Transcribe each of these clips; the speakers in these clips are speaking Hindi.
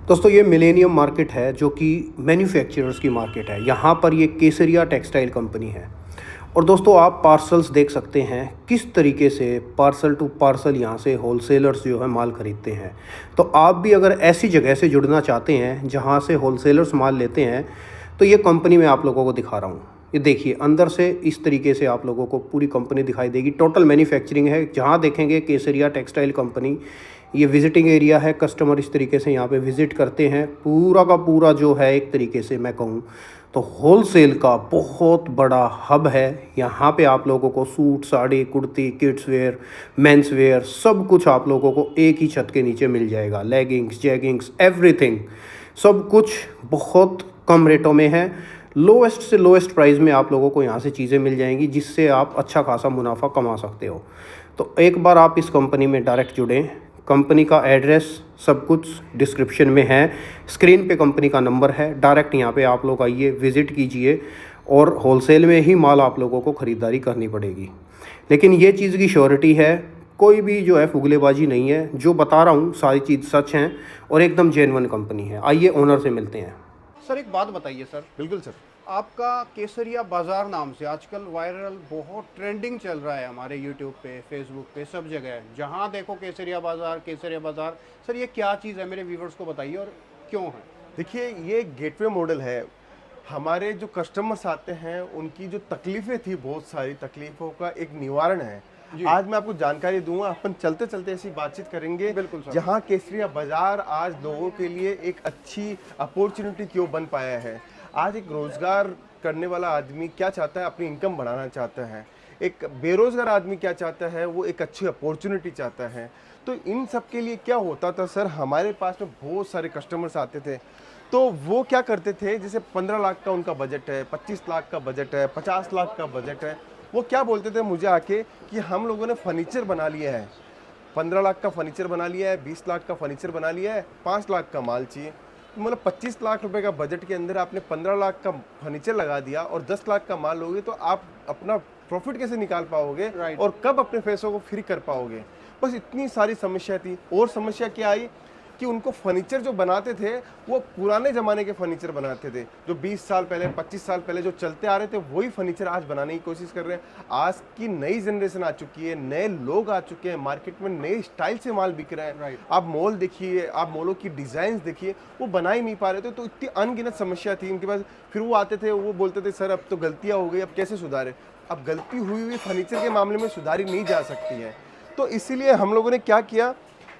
दोस्तों ये मिलेनियम मार्केट है जो कि मैन्युफैक्चरर्स की मार्केट है। यहाँ पर ये केसरिया टेक्सटाइल कंपनी है। और दोस्तों आप पार्सल्स देख सकते हैं किस तरीके से पार्सल टू पार्सल यहाँ से होलसेलर्स जो है माल ख़रीदते हैं। तो आप भी अगर ऐसी जगह से जुड़ना चाहते हैं जहाँ से होलसेलर्स माल लेते हैं तो ये कंपनी मैं आप लोगों को दिखा रहा हूँ। ये देखिए अंदर से इस तरीके से आप लोगों को पूरी कंपनी दिखाई देगी। टोटल मैन्युफैक्चरिंग है। जहाँ देखेंगे केसरिया टेक्सटाइल कंपनी। ये विजिटिंग एरिया है। कस्टमर इस तरीके से यहाँ पे विज़िट करते हैं। पूरा का पूरा जो है एक तरीके से मैं कहूँ तो होलसेल का बहुत बड़ा हब है। यहाँ पे आप लोगों को suit, sari, kurti, kids where, men's wear सब कुछ आप लोगों को एक ही छत के नीचे मिल जाएगा। लेगिंग्स, जैगिंग्स, एवरीथिंग सब कुछ बहुत कम रेटों में है। लोएस्ट से लोएस्ट प्राइस में आप लोगों को यहाँ से चीज़ें मिल जाएंगी जिससे आप अच्छा खासा मुनाफा कमा सकते हो। तो एक बार आप इस कंपनी में डायरेक्ट जुड़ें। कंपनी का एड्रेस सब कुछ डिस्क्रिप्शन में है। स्क्रीन पे कंपनी का नंबर है। डायरेक्ट यहाँ पे आप लोग आइए, विज़िट कीजिए और होलसेल में ही माल आप लोगों को ख़रीदारी करनी पड़ेगी। लेकिन ये चीज़ की श्योरिटी है, कोई भी जो है फुगलेबाजी नहीं है। जो बता रहा हूँ सारी चीज़ सच हैं और एकदम जेन्युइन कंपनी है। आइए ओनर से मिलते हैं। सर एक बात बताइए सर। बिल्कुल सर। आपका केसरिया बाज़ार नाम से आजकल वायरल बहुत ट्रेंडिंग चल रहा है हमारे यूट्यूब पे, फेसबुक पे, सब जगह है। जहाँ देखो केसरिया बाज़ार, केसरिया बाज़ार। सर ये क्या चीज़ है, मेरे व्यूवर्स को बताइए और क्यों है? देखिए ये गेटवे मॉडल है। हमारे जो कस्टमर्स आते हैं उनकी जो तकलीफ़ें थी, बहुत सारी तकलीफ़ों का एक निवारण है। आज मैं आपको जानकारी दूंगा। अपन चलते चलते ऐसी बातचीत करेंगे। बिल्कुल सर। जहाँ केसरिया बाज़ार आज लोगों के लिए एक अच्छी अपॉर्चुनिटी क्यों बन पाया है। आज एक रोज़गार करने वाला आदमी क्या चाहता है, अपनी इनकम बढ़ाना चाहता है। एक बेरोज़गार आदमी क्या चाहता है, वो एक अच्छी अपॉर्चुनिटी चाहता है। तो इन सब के लिए क्या होता था सर, हमारे पास में बहुत सारे कस्टमर्स आते थे। तो वो क्या करते थे, जैसे 15 लाख का उनका बजट है, 25 लाख का बजट है, 50 लाख का बजट है। वो क्या बोलते थे मुझे आके कि हम लोगों ने फर्नीचर बना लिया है, 15 लाख का फर्नीचर बना लिया है, 20 लाख का फर्नीचर बना लिया है, 5 लाख का माल चाहिए। मतलब 25 लाख रुपए का बजट के अंदर आपने 15 लाख का फर्नीचर लगा दिया और 10 लाख का माल लोगे तो आप अपना प्रॉफिट कैसे निकाल पाओगे और कब अपने पैसों को फ्री कर पाओगे। बस इतनी सारी समस्या थी। और समस्या क्या आई कि उनको फर्नीचर जो बनाते थे वो पुराने ज़माने के फर्नीचर बनाते थे, जो 20 साल पहले, 25 साल पहले जो चलते आ रहे थे वही फर्नीचर आज बनाने की कोशिश कर रहे हैं। आज की नई जनरेशन आ चुकी है, नए लोग आ चुके हैं, मार्केट में नए स्टाइल से माल बिक रहा है। आप मॉल देखिए, आप मॉलों की डिज़ाइन देखिए, वो बना ही नहीं पा रहे थे। तो इतनी अनगिनत समस्या थी इनके पास। फिर वो आते थे, वो बोलते थे सर अब तो गलतियाँ हो गई, अब कैसे सुधारे। अब गलती हुई फर्नीचर के मामले में सुधारी नहीं जा सकती है। तो इसीलिए हम लोगों ने क्या किया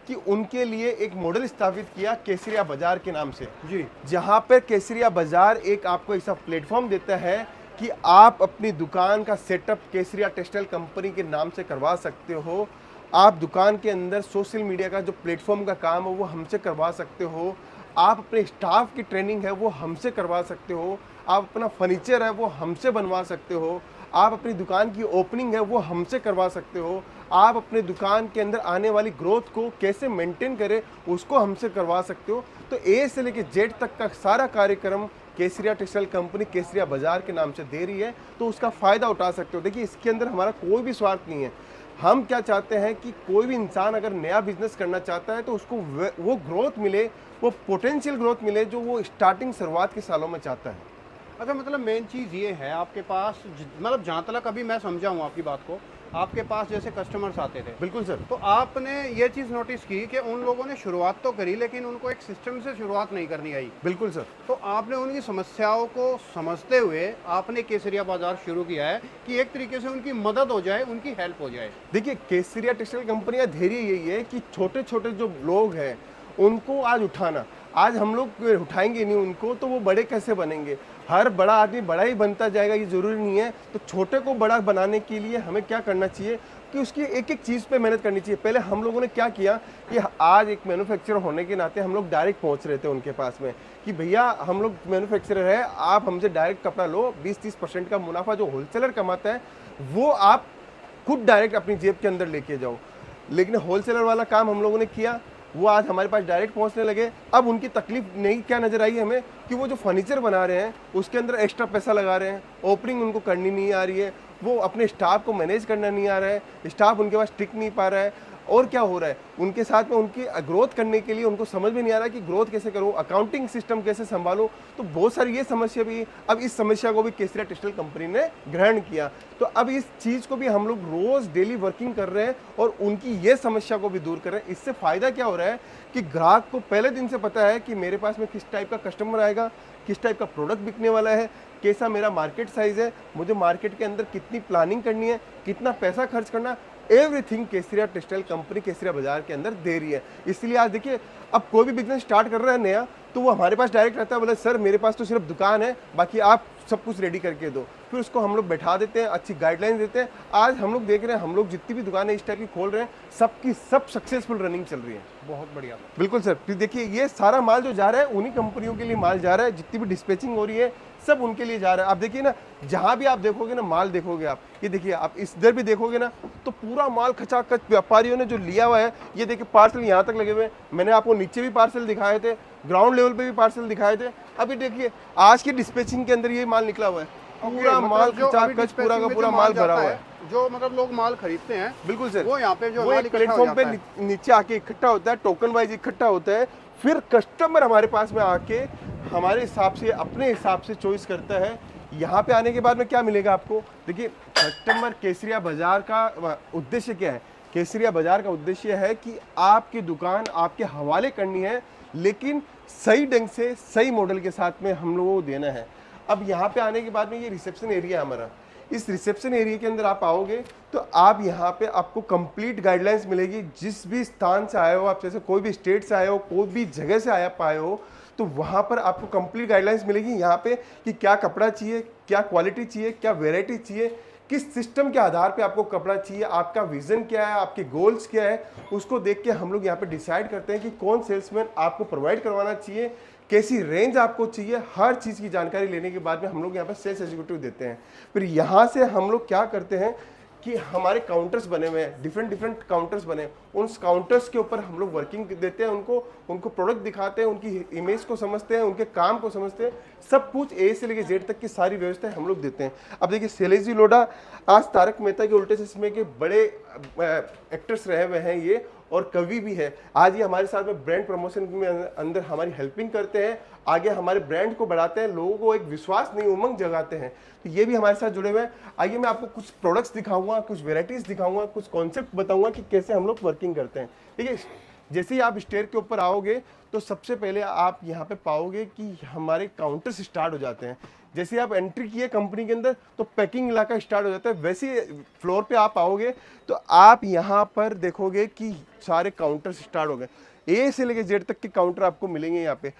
कि उनके लिए एक मॉडल स्थापित किया केसरिया बाजार के नाम से जी, जहां पर केसरिया बाजार एक आपको ऐसा प्लेटफॉर्म देता है कि आप अपनी दुकान का सेटअप केसरिया टेक्सटाइल कंपनी के नाम से करवा सकते हो। आप दुकान के अंदर सोशल मीडिया का जो प्लेटफॉर्म का काम है वो हमसे करवा सकते हो। आप अपने स्टाफ की ट्रेनिंग है वो हमसे करवा सकते हो। आप अपना फर्नीचर है वो हमसे बनवा सकते हो। आप अपनी दुकान की ओपनिंग है वो हमसे करवा सकते हो। आप अपने दुकान के अंदर आने वाली ग्रोथ को कैसे मेंटेन करें उसको हमसे करवा सकते हो। तो ए से लेकर जेड तक का सारा कार्यक्रम केसरिया टेक्सटाइल कंपनी केसरिया बाजार के नाम से दे रही है। तो उसका फ़ायदा उठा सकते हो। देखिए इसके अंदर हमारा कोई भी स्वार्थ नहीं है। हम क्या चाहते हैं कि कोई भी इंसान अगर नया बिजनेस करना चाहता है तो उसको वो ग्रोथ मिले, वो पोटेंशियल ग्रोथ मिले जो वो स्टार्टिंग शुरुआत के सालों में चाहता है। अच्छा, मतलब मेन चीज़ ये है आपके पास मतलब जहाँ तक अभी मैं समझा हूँ आपकी बात को, आपके पास जैसे कस्टमर्स आते थे। बिल्कुल सर। तो आपने ये चीज़ नोटिस की कि उन लोगों ने शुरुआत तो करी लेकिन उनको एक सिस्टम से शुरुआत नहीं करनी आई। बिल्कुल सर। तो आपने उनकी समस्याओं को समझते हुए आपने केसरिया बाजार शुरू किया है कि एक तरीके से उनकी मदद हो जाए, उनकी हेल्प हो जाए। देखिए केसरिया टेक्सटाइल कंपनी का धैर्य यही है कि छोटे छोटे जो लोग हैं उनको आज उठाना। आज हम लोग उठाएंगे नहीं उनको तो वो बड़े कैसे बनेंगे। हर बड़ा आदमी बड़ा ही बनता जाएगा ये ज़रूरी नहीं है। तो छोटे को बड़ा बनाने के लिए हमें क्या करना चाहिए कि उसकी एक एक चीज़ पे मेहनत करनी चाहिए। पहले हम लोगों ने क्या किया कि आज एक मैन्युफैक्चरर होने के नाते हम लोग डायरेक्ट पहुंच रहे थे उनके पास में कि भैया हम लोग मैन्युफैक्चरर है, आप हमसे डायरेक्ट कपड़ा लो। 20-30% का मुनाफा जो होलसेलर कमाता है वो आप खुद डायरेक्ट अपनी जेब के अंदर लेके जाओ। लेकिन होलसेलर वाला काम हम लोगों ने किया, वो आज हमारे पास डायरेक्ट पहुंचने लगे। अब उनकी तकलीफ नहीं क्या नजर आई हमें कि वो जो फर्नीचर बना रहे हैं उसके अंदर एक्स्ट्रा पैसा लगा रहे हैं, ओपनिंग उनको करनी नहीं आ रही है, वो अपने स्टाफ को मैनेज करना नहीं आ रहा है, स्टाफ उनके पास टिक नहीं पा रहा है। और क्या हो रहा है उनके साथ में, उनकी ग्रोथ करने के लिए उनको समझ में नहीं आ रहा कि ग्रोथ कैसे करूं, अकाउंटिंग सिस्टम कैसे संभालूं। तो बहुत सारी ये समस्या भी, अब इस समस्या को भी केसरिया टेक्सटाइल कंपनी ने ग्रहण किया। तो अब इस चीज़ को भी हम लोग रोज़ डेली वर्किंग कर रहे हैं और उनकी ये समस्या को भी दूर कर रहे हैं। इससे फ़ायदा क्या हो रहा है कि ग्राहक को पहले दिन से पता है कि मेरे पास में किस टाइप का कस्टमर आएगा, किस टाइप का प्रोडक्ट बिकने वाला है, कैसा मेरा मार्केट साइज है, मुझे मार्केट के अंदर कितनी प्लानिंग करनी है, कितना पैसा खर्च करना, एवरीथिंग केसरिया टेक्सटाइल कंपनी केसरिया बाजार के अंदर दे रही है। इसलिए आज देखिए, अब कोई भी बिजनेस स्टार्ट कर रहा है नया, तो वो हमारे पास डायरेक्ट रहता है, बोले सर मेरे पास तो सिर्फ दुकान है, बाकी आप सब कुछ रेडी करके दो। फिर उसको हम लोग बैठा देते हैं, अच्छी गाइडलाइन देते हैं। आज हम लोग देख रहे हैं, हम लोग जितनी भी दुकानें इस टाइप की खोल रहे हैं, सबकी सब सक्सेसफुल रनिंग चल रही है। बहुत बढ़िया। बिल्कुल सर, फिर देखिए ये सारा माल जो जा रहा है उन्हीं कंपनियों के लिए माल जा रहा है, जितनी भी डिस्पैचिंग हो रही है सब उनके लिए जा रहा है। आप देखिए ना, जहां भी आप देखोगे ना माल देखोगे आप, ये देखिए आप इधर भी देखोगे ना, तो पूरा माल खचाखच व्यापारियों ने जो लिया हुआ है। ये देखिए पार्सल यहाँ तक लगे हुए हैं, मैंने आपको नीचे भी पार्सल दिखाए थे, ग्राउंड लेवल पे भी पार्सल दिखाए थे। अभी देखिए आज की डिस्पैचिंग के अंदर ये माल निकला हुआ है, पूरा माल खचाखच पूरा का पूरा माल भरा हुआ है। जो मतलब लोग माल खरीदते हैं, बिल्कुल सर, वो यहाँ पे जो वो एक प्लेटफॉर्म पे नीचे आके इकट्ठा होता है, टोकन वाइज इकट्ठा होता है। फिर कस्टमर हमारे पास में आके हमारे हिसाब से, अपने हिसाब से चॉइस करता है। यहाँ पे आने के बाद में क्या मिलेगा आपको, देखिए कस्टमर, केसरिया बाजार का उद्देश्य क्या है? केसरिया बाजार का उद्देश्य है कि आपकी दुकान आपके हवाले करनी है, लेकिन सही ढंग से सही मॉडल के साथ में हम लोगों को देना है। अब यहाँ पे आने के बाद में ये रिसेप्शन एरिया है हमारा। इस रिसेप्शन एरिया के अंदर आप आओगे तो आप यहाँ पे आपको कंप्लीट गाइडलाइंस मिलेगी। जिस भी स्थान से आए हो आप, जैसे कोई भी स्टेट से आए हो, कोई भी जगह से आया पाए हो, तो वहाँ पर आपको कंप्लीट गाइडलाइंस मिलेगी यहाँ पे कि क्या कपड़ा चाहिए, क्या क्वालिटी चाहिए, क्या वेराइटी चाहिए, किस सिस्टम के आधार पे आपको कपड़ा चाहिए, आपका विजन क्या है, आपके गोल्स क्या है, उसको देख के हम लोग यहाँ पे डिसाइड करते हैं कि कौन सेल्समैन आपको प्रोवाइड करवाना चाहिए, कैसी रेंज आपको चाहिए। हर चीज़ की जानकारी लेने के बाद में हम लोग यहाँ पे सेल्स एग्जीक्यूटिव देते हैं। फिर यहाँ से हम लोग क्या करते हैं कि हमारे काउंटर्स बने हुए हैं, डिफरेंट काउंटर्स बने, उन काउंटर्स के ऊपर हम लोग वर्किंग देते हैं, उनको प्रोडक्ट दिखाते हैं, उनकी इमेज को समझते हैं, उनके काम को समझते हैं। सब कुछ ए से लेकर जेड तक की सारी व्यवस्थाएं हम लोग देते हैं। अब देखिए शैलेश जी लोढ़ा आज तारक मेहता के उल्टे चश्मे के बड़े एक्टर्स रहे हुए हैं ये, और कवि भी है। आज ये हमारे साथ में ब्रांड प्रमोशन में अंदर हमारी हेल्पिंग करते हैं, आगे हमारे ब्रांड को बढ़ाते हैं, लोगों को एक विश्वास नहीं उमंग जगाते हैं। तो ये भी हमारे साथ जुड़े हुए हैं। आइए मैं आपको कुछ प्रोडक्ट्स दिखाऊंगा, कुछ वेराइटीज दिखाऊंगा, कुछ कॉन्सेप्ट बताऊंगा कि कैसे हम लोग वर्किंग करते हैं। ठीक है, जैसे ही आप स्टेयर के ऊपर आओगे तो सबसे पहले आप यहाँ पे पाओगे कि हमारे काउंटर्स स्टार्ट हो जाते हैं। जैसे आप एंट्री किए कंपनी के अंदर तो पैकिंग इलाका स्टार्ट हो जाता है। वैसे फ्लोर पे आप आओगे तो आप यहाँ पर देखोगे कि सारे काउंटर्स स्टार्ट हो गए। ए से लेकर जेड तक के काउंटर आपको मिलेंगे यहाँ पे।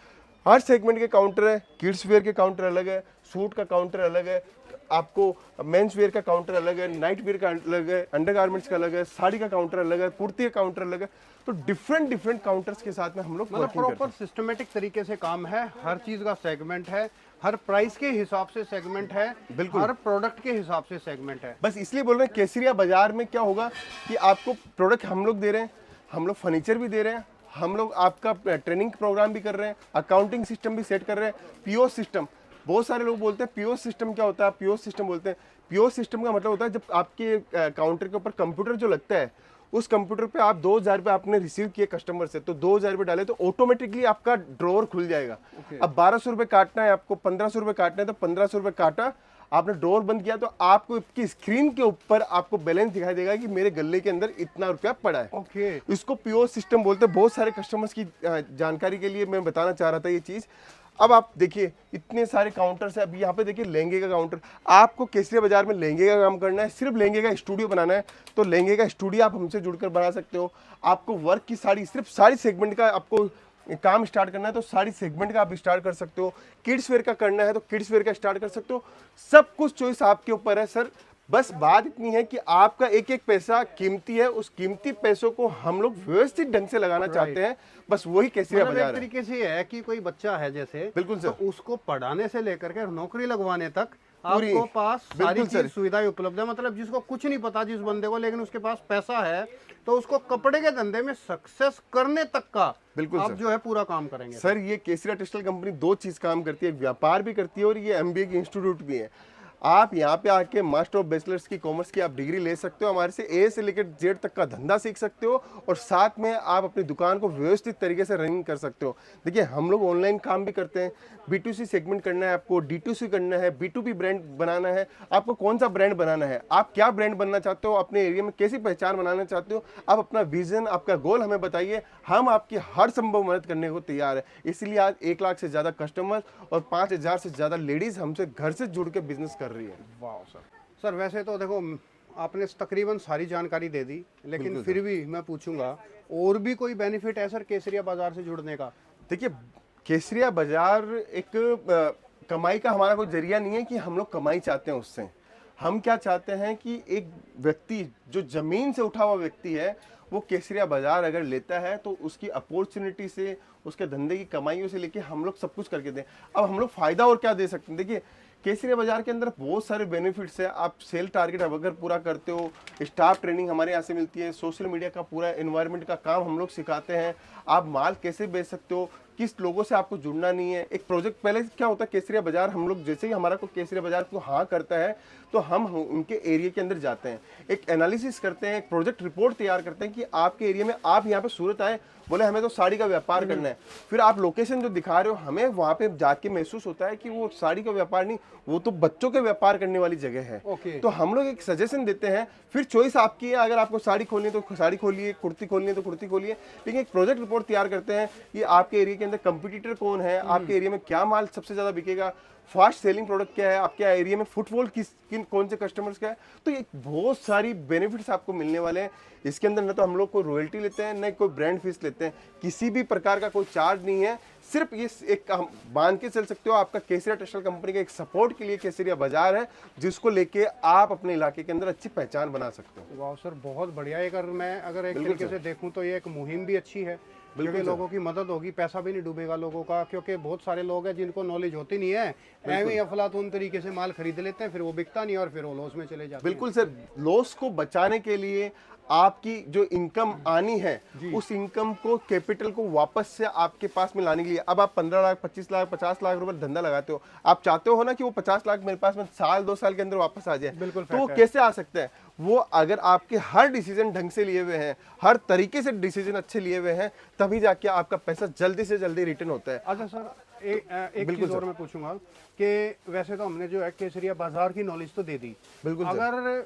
हर सेगमेंट के काउंटर है, किड्स वेयर के काउंटर अलग है, सूट का काउंटर अलग है, आपको मेंस वेयर का काउंटर अलग है, नाइट वेयर का अलग है, अंडरगारमेंट्स का अलग है, साड़ी का काउंटर अलग है, कुर्ती का काउंटर अलग है। तो डिफरेंट काउंटर्स के साथ में हम लोग मतलब प्रॉपर सिस्टमेटिक तरीके से काम है, हर चीज का सेगमेंट है, हर प्राइस के हिसाब से सेगमेंट है, बिल्कुल हर प्रोडक्ट के हिसाब से सेगमेंट है। बस इसलिए बोल रहे हैं केसरिया बाजार में क्या होगा कि आपको प्रोडक्ट हम लोग दे रहे हैं, हम लोग फर्नीचर भी दे रहे हैं, हम लोग आपका ट्रेनिंग प्रोग्राम भी कर रहे हैं, अकाउंटिंग सिस्टम भी सेट कर रहे हैं, पीओ सिस्टम। बहुत सारे लोग बोलते हैं पीओ सिस्टम क्या होता है, पीओ सिस्टम बोलते हैं। पीओ सिस्टम का मतलब होता है जब आपके काउंटर के ऊपर कंप्यूटर जो लगता है, उस कंप्यूटर पे आप 2000 रुपये आपने रिसीव किए कस्टमर से, तो 2000 रुपये डाले तो ऑटोमेटिकली आपका ड्रॉवर खुल जाएगा। अब 1200 रुपये काटना है आपको, 1500 रुपये काटना है तो 1500 रुपये काटा, आपने ड्रॉवर बंद किया तो आपको इसकी स्क्रीन के ऊपर आपको बैलेंस दिखाई देगा कि मेरे गले के अंदर इतना रुपया पड़ा है। इसको पीओ सिस्टम बोलते हैं। बहुत सारे कस्टमर्स की जानकारी के लिए मैं बताना चाह रहा था ये चीज़। अब आप देखिए इतने सारे काउंटर्स है। अभी यहाँ पे देखिए लहंगे का काउंटर, आपको केसरिया बाजार में लहंगे का काम करना है, सिर्फ लहंगे का स्टूडियो बनाना है तो लहंगे का स्टूडियो आप हमसे जुड़कर बना सकते हो। आपको वर्क की साड़ी, सिर्फ साड़ी सेगमेंट का आपको काम स्टार्ट करना है तो साड़ी सेगमेंट का आप स्टार्ट कर सकते हो। किड्स वेयर का करना है तो किड्स वेयर का स्टार्ट कर सकते हो। सब कुछ चॉइस आपके ऊपर है सर। बस बात इतनी है कि आपका एक एक पैसा कीमती है, उस कीमती पैसों को हम लोग व्यवस्थित ढंग से लगाना चाहते हैं। बस वही केसरिया बाजार है। एक तरीके से है कि कोई बच्चा है जैसे, बिल्कुल सर, तो उसको पढ़ाने से लेकर के नौकरी लगवाने तक आपको पास सारी चीज सुविधाएं उपलब्ध है। मतलब जिसको कुछ नहीं पता जिस बंदे को, लेकिन उसके पास पैसा है तो उसको कपड़े के धंधे में सक्सेस करने तक का बिल्कुल आप जो है पूरा काम करेंगे। सर ये केसरिया टेक्सटाइल कंपनी दो चीज काम करती है, व्यापार भी करती है और ये एमबीए की इंस्टीट्यूट भी है। आप यहाँ पे आके मास्टर ऑफ बैचलर्स की कॉमर्स की आप डिग्री ले सकते हो, हमारे से ए से लेकर जेड तक का धंधा सीख सकते हो और साथ में आप अपनी दुकान को व्यवस्थित तरीके से रनिंग कर सकते हो। देखिए हम लोग ऑनलाइन काम भी करते हैं, B2C सेगमेंट करना है आपको, D2C करना है, B2B ब्रांड बनाना है, आपको कौन सा ब्रांड बनाना है, आप क्या ब्रांड बनना चाहते हो, अपने एरिया में कैसी पहचान बनाना चाहते हो, आप अपना विजन, आपका गोल हमें बताइए, हम आपकी हर संभव मदद करने को तैयार है। इसलिए आज 1 लाख से ज़्यादा कस्टमर और 5,000 से ज़्यादा लेडीज़ हमसे घर से जुड़ के बिजनेस कर रही है। वाह सर वैसे तो देखो आपने तकरीबन सारी जानकारी दे दी, लेकिन फिर भी मैं पूछूंगा और भी कोई बेनिफिट है सर केसरिया बाजार से जुड़ने का? देखिए केसरिया बाजार एक कमाई का हमारा कोई जरिया नहीं है कि हम लोग कमाई चाहते हैं उससे। हम क्या चाहते हैं कि एक व्यक्ति जो जमीन से उठा हुआ व्यक्ति है वो केसरिया बाजार अगर लेता है तो उसकी अपॉर्चुनिटी से, उसके धंधे की कमाइयों से लेके हम लोग सब कुछ करके दें। अब हम लोग फायदा और क्या दे सकते हैं? देखिए केसरिया बाजार के अंदर बहुत सारे बेनिफिट्स हैं। आप सेल टारगेट अगर पूरा करते हो, स्टाफ ट्रेनिंग हमारे यहाँ से मिलती है, सोशल मीडिया का पूरा एनवायरनमेंट का काम हम लोग सिखाते हैं, आप माल कैसे बेच सकते हो, किस लोगों से आपको जुड़ना नहीं है। एक प्रोजेक्ट पहले क्या होता है केसरिया बाजार, हम लोग जैसे ही हमारा को केसरिया बाजार को हाँ करता है तो हम उनके एरिया के अंदर जाते हैं, एक एनालिसिस करते हैं, एक प्रोजेक्ट रिपोर्ट तैयार करते हैं कि आपके एरिया में, आप यहाँ पे सूरत आए, बोले हमें तो साड़ी का व्यापार करना है, फिर आप लोकेशन जो दिखा रहे हो हमें वहाँ पे जाके महसूस होता है कि वो साड़ी का व्यापार नहीं, वो तो बच्चों के व्यापार करने वाली जगह है। तो हम लोग एक सजेशन देते हैं, फिर चॉइस आपकी है, अगर आपको साड़ी खोलनी है तो साड़ी खोलिए, कुर्ती खोलनी है तो कुर्ती खोलिए, लेकिन एक प्रोजेक्ट रिपोर्ट तैयार करते हैं कि आपके एरिया के अंदर कंपटीटर कौन है, आपके एरिया में क्या माल सबसे ज्यादा बिकेगा, फास्ट सेलिंग प्रोडक्ट क्या है, आपके एरिया में फुटफॉल कौन से कस्टमर्स का है। तो ये बहुत सारी बेनिफिट्स आपको मिलने वाले हैं। इसके अंदर न तो हम लोग कोई रॉयल्टी लेते हैं, न कोई ब्रांड फीस लेते हैं, किसी भी प्रकार का कोई चार्ज नहीं है। सिर्फ ये एक हम मान के चल सकते हो, आपका केसरिया टेक्सटाइल कंपनी के एक सपोर्ट के लिए केसरिया बाजार है, जिसको लेके आप अपने इलाके के अंदर अच्छी पहचान बना सकते हो। वाह सर बहुत बढ़िया। अगर एक तरीके से देखूं तो ये एक मुहिम भी अच्छी है, क्योंकि लोगों की मदद होगी, पैसा भी नहीं डूबेगा लोगों का, क्योंकि बहुत सारे लोग हैं जिनको नॉलेज होती नहीं है, ऐਵੇਂ अफलातून तरीके से माल खरीद लेते हैं, फिर वो बिकता नहीं और फिर वो लॉस में चले जाते हैं। बिल्कुल सर, लॉस को बचाने के लिए आपकी जो इनकम आनी है उस इनकम को, कैपिटल को वापस से आपके पास में लाने के लिए, अब आप 15 लाख 25 लाख 50 लाख रुपए धंधा लगाते हो, आप चाहते हो ना कि वो 50 लाख मेरे पास में साल 2 साल के अंदर वापस आ जाए। बिल्कुल। तो वो कैसे आ सकते हैं? वो अगर आपके हर डिसीजन ढंग से लिए हुए हैं, हर तरीके से डिसीजन अच्छे लिए हुए हैं, तभी जाके आपका पैसा जल्दी से जल्दी रिटर्न होता है। अच्छा सर एक चीज और मैं पूछूंगा कि वैसे तो हमने जो है केसरिया बाजार की नॉलेज तो दे दी, बिल्कुल अगर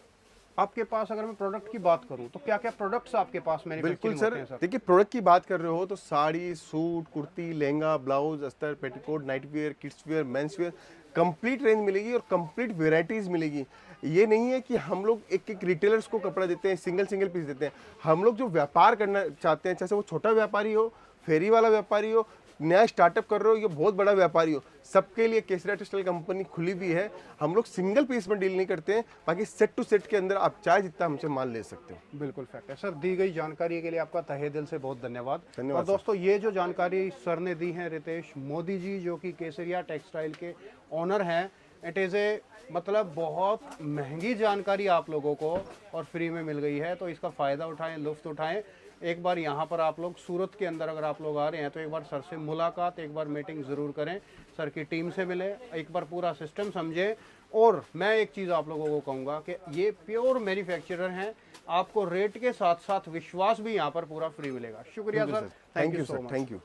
आपके पास, अगर मैं प्रोडक्ट की बात करूं तो क्या क्या प्रोडक्ट्स आपके पास बिल्कुल मैन्युफैक्चरिंग होते हैं सर, सर? देखिए प्रोडक्ट की बात कर रहे हो तो साड़ी, सूट, कुर्ती, लहंगा, ब्लाउज, अस्तर, petticoat, night where, kids where, men's wear, complete range मिलेगी और कंप्लीट वेराइटीज मिलेगी। ये नहीं है कि हम लोग एक एक रिटेलर्स को कपड़ा देते हैं, सिंगल सिंगल पीस देते हैं। हम लोग जो व्यापार करना चाहते हैं, चाहे वो छोटा व्यापारी हो, फेरी वाला व्यापारी हो, नया स्टार्टअप कर रहे हो, ये बहुत बड़ा व्यापारी हो, सबके लिए केसरिया टेक्सटाइल कंपनी खुली भी है। हम लोग सिंगल पीस में डील नहीं करते हैं, बाकी सेट टू सेट के अंदर आप चाहे जितना हमसे माल ले सकते हो। बिल्कुल फैक्ट है सर। दी गई जानकारी के लिए आपका तहे दिल से बहुत धन्यवाद। धन्यवाद और दोस्तों ये जो जानकारी सर ने दी है, रितेश मोदी जी जो कि केसरिया टेक्सटाइल के ओनर हैं, इट इज़ ए मतलब बहुत महंगी जानकारी आप लोगों को और फ्री में मिल गई है, तो इसका फ़ायदा उठाएं, लुफ्त उठाएं। एक बार यहाँ पर आप लोग सूरत के अंदर अगर आप लोग आ रहे हैं तो एक बार सर से मुलाकात, एक बार मीटिंग ज़रूर करें, सर की टीम से मिलें, एक बार पूरा सिस्टम समझें। और मैं एक चीज़ आप लोगों को कहूँगा कि ये प्योर मैन्युफैक्चरर हैं, आपको रेट के साथ साथ विश्वास भी यहाँ पर पूरा फ्री मिलेगा। शुक्रिया sir, thank you sir, thank you.